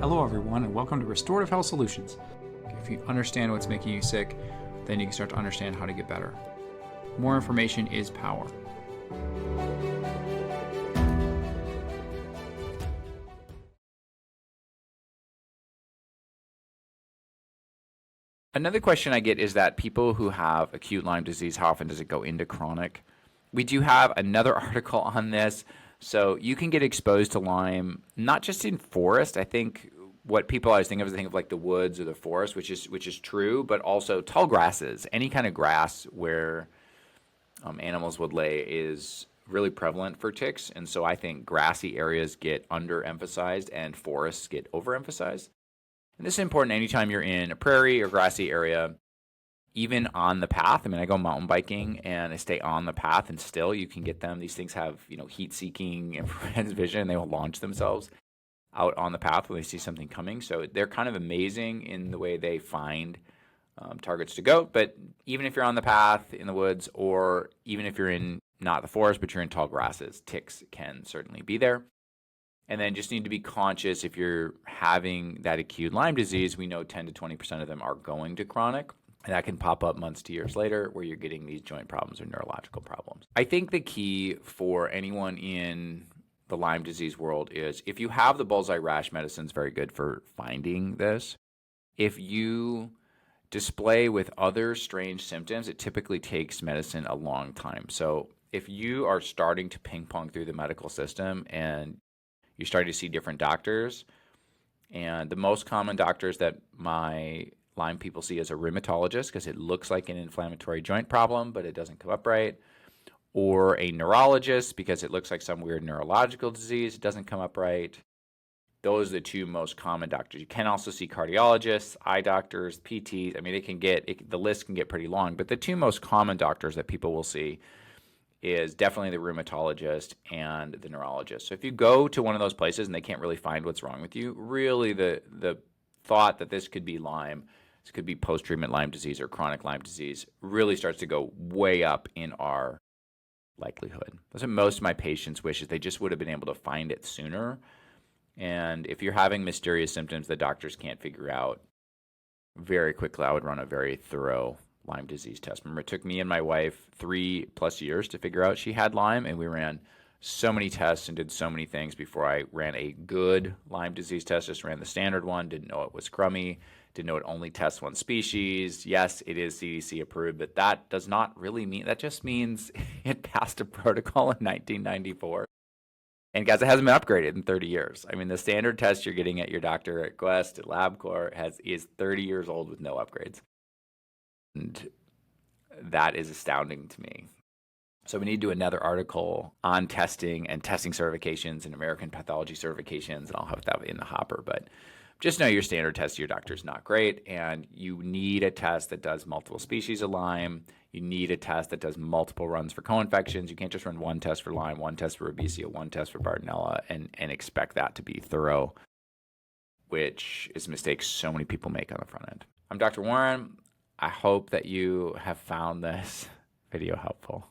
Hello everyone, and welcome to Restorative Health Solutions. If you understand what's making you sick, then you can start to understand how to get better. More information is power. Another question I get is that people who have acute Lyme disease, how often does it go into chronic? We do have another article on this. So you can get exposed to Lyme, not just in forest. I think what people always think of is they think of like the woods or the forest, which is true, but also tall grasses. Any kind of grass where animals would lay is really prevalent for ticks. And so I think grassy areas get underemphasized and forests get overemphasized. And this is important anytime you're in a prairie or grassy area, even on the path. I mean, I go mountain biking and I stay on the path, and still you can get them. These things have, heat-seeking infrared vision. They will launch themselves out on the path when they see something coming. So they're kind of amazing in the way they find targets to go. But even if you're on the path in the woods, or even if you're in not the forest, but you're in tall grasses, ticks can certainly be there. And then just need to be conscious if you're having that acute Lyme disease. We know 10 to 20% of them are going to chronic. And that can pop up months to years later where you're getting these joint problems or neurological problems. I think the key for anyone in the Lyme disease world is if you have the bullseye rash, medicine's very good for finding this. If you display with other strange symptoms, it typically takes medicine a long time. So if you are starting to ping pong through the medical system and you're starting to see different doctors, and the most common doctors that my Lyme people see as a rheumatologist, because it looks like an inflammatory joint problem, but it doesn't come up right, or a neurologist, because it looks like some weird neurological disease, it doesn't come up right. Those are the two most common doctors. You can also see cardiologists, eye doctors, PTs. I mean, the list can get pretty long, but the two most common doctors that people will see is definitely the rheumatologist and the neurologist. So if you go to one of those places and they can't really find what's wrong with you, really the thought that this could be Lyme, this could be post-treatment Lyme disease or chronic Lyme disease, really starts to go way up in our likelihood. That's what most of my patients wish, is they just would have been able to find it sooner. And if you're having mysterious symptoms that doctors can't figure out, very quickly I would run a very thorough Lyme disease test. Remember, it took me and my wife 3+ years to figure out she had Lyme, and we ran so many tests and did so many things before I ran a good Lyme disease test. Just ran the standard one, didn't know it was crummy, didn't know it only tests one species. Yes, it is CDC approved, but that does not really mean, that just means it passed a protocol in 1994. And guys, it hasn't been upgraded in 30 years. I mean, the standard test you're getting at your doctor at Quest, at LabCorp, is 30 years old with no upgrades. And that is astounding to me. So we need to do another article on testing and testing certifications and American pathology certifications, and I'll have that in the hopper. But just know your standard test to your doctor is not great, and you need a test that does multiple species of Lyme. You need a test that does multiple runs for co-infections. You can't just run one test for Lyme, one test for Babesia, one test for Bartonella, and expect that to be thorough, which is a mistake so many people make on the front end. I'm Dr. Warren. I hope that you have found this video helpful.